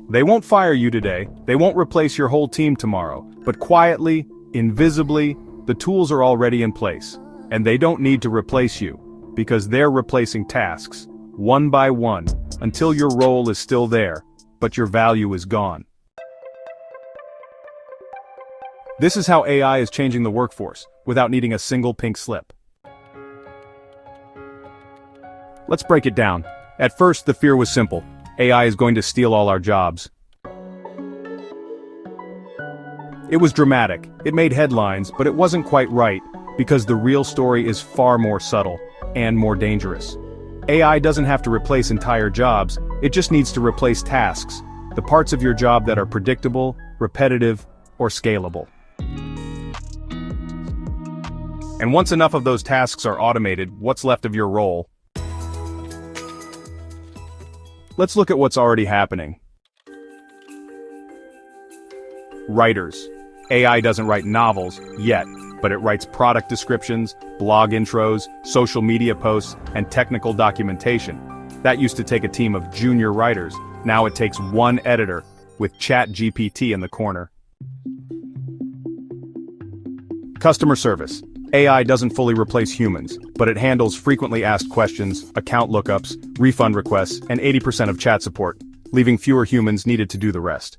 They won't fire you today, they won't replace your whole team tomorrow, but quietly, invisibly, the tools are already in place. And they don't need to replace you, because they're replacing tasks, one by one, until your role is still there, but your value is gone. This is how AI is changing the workforce, without needing a single pink slip. Let's break it down. At first, the fear was simple. AI is going to steal all our jobs. It was dramatic, it made headlines, but it wasn't quite right, because the real story is far more subtle, and more dangerous. AI doesn't have to replace entire jobs, it just needs to replace tasks, the parts of your job that are predictable, repetitive, or scalable. And once enough of those tasks are automated, what's left of your role? Let's look at what's already happening. Writers. AI doesn't write novels, yet, but it writes product descriptions, blog intros, social media posts, and technical documentation. That used to take a team of junior writers, now it takes one editor, with ChatGPT in the corner. Customer service. AI doesn't fully replace humans, but it handles frequently asked questions, account lookups, refund requests, and 80% of chat support, leaving fewer humans needed to do the rest.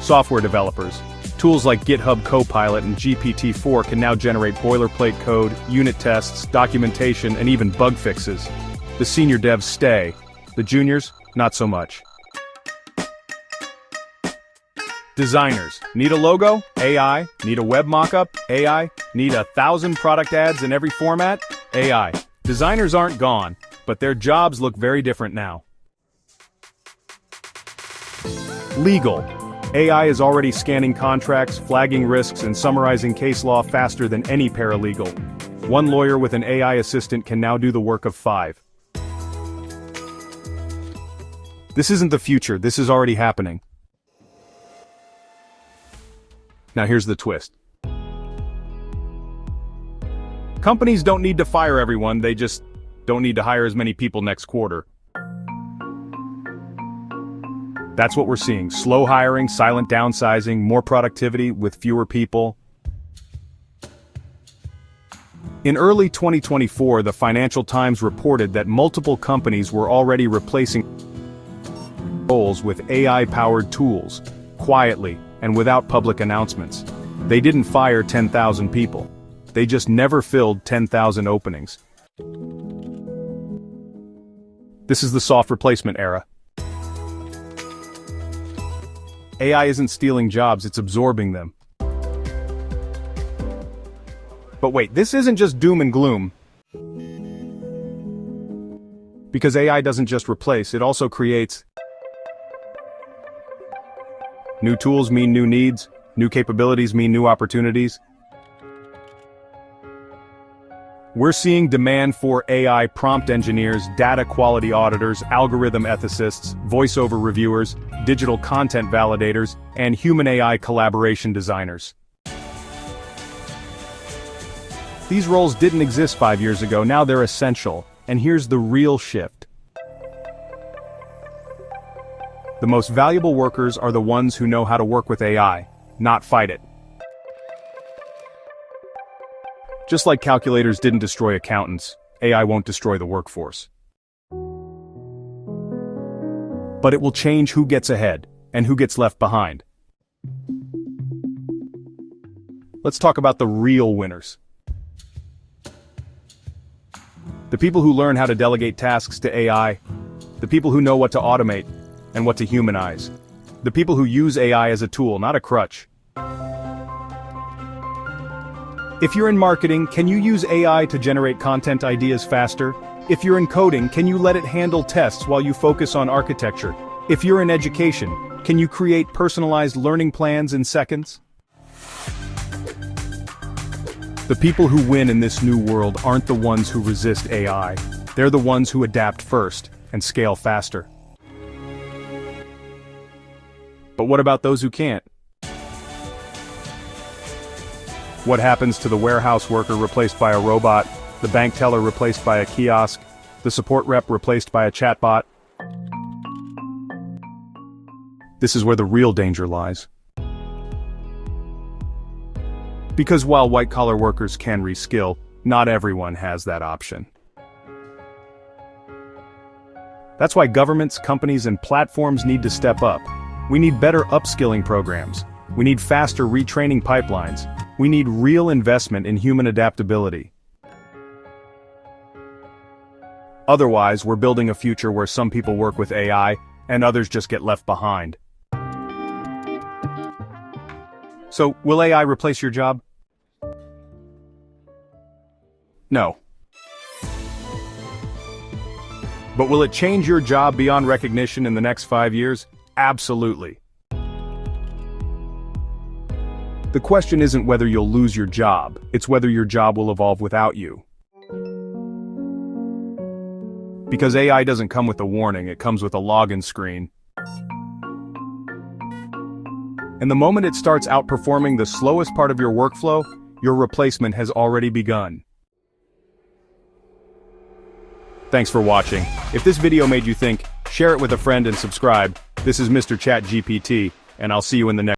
Software developers. Tools like GitHub Copilot and GPT-4 can now generate boilerplate code, unit tests, documentation, and even bug fixes. The senior devs stay. The juniors, not so much. Designers. Need a logo? AI. Need a web mockup? AI. Need 1,000 product ads in every format? AI. Designers aren't gone, but their jobs look very different now. Legal. AI is already scanning contracts, flagging risks, and summarizing case law faster than any paralegal. One lawyer with an AI assistant can now do the work of 5. This isn't the future, this is already happening. Now here's the twist. Companies don't need to fire everyone, they just don't need to hire as many people next quarter. That's what we're seeing. Slow hiring, silent downsizing, more productivity with fewer people. In early 2024, the Financial Times reported that multiple companies were already replacing roles with AI-powered tools, quietly and without public announcements. They didn't fire 10,000 people. They just never filled 10,000 openings. This is the soft replacement era. AI isn't stealing jobs, it's absorbing them. But wait, this isn't just doom and gloom. Because AI doesn't just replace, it also creates. New tools mean new needs, new capabilities mean new opportunities. We're seeing demand for AI prompt engineers, data quality auditors, algorithm ethicists, voiceover reviewers, digital content validators, and human-AI collaboration designers. These roles didn't exist 5 years ago, now they're essential, and here's the real shift. The most valuable workers are the ones who know how to work with AI, not fight it. Just like calculators didn't destroy accountants, AI won't destroy the workforce. But it will change who gets ahead, and who gets left behind. Let's talk about the real winners. The people who learn how to delegate tasks to AI, the people who know what to automate, and what to humanize. The people who use AI as a tool, not a crutch. If you're in marketing, can you use AI to generate content ideas faster? If you're in coding, can you let it handle tests while you focus on architecture? If you're in education, can you create personalized learning plans in seconds? The people who win in this new world aren't the ones who resist AI. They're the ones who adapt first and scale faster. But what about those who can't? What happens to the warehouse worker replaced by a robot, the bank teller replaced by a kiosk, the support rep replaced by a chatbot? This is where the real danger lies. Because while white-collar workers can reskill, not everyone has that option. That's why governments, companies, and platforms need to step up. We need better upskilling programs. We need faster retraining pipelines. We need real investment in human adaptability. Otherwise, we're building a future where some people work with AI and others just get left behind. So, will AI replace your job? No. But will it change your job beyond recognition in the next 5 years? Absolutely. The question isn't whether you'll lose your job, it's whether your job will evolve without you. Because AI doesn't come with a warning, it comes with a login screen. And the moment it starts outperforming the slowest part of your workflow, your replacement has already begun. Thanks for watching. If this video made you think, share it with a friend and subscribe. This is Mr. ChatGPT, and I'll see you in the next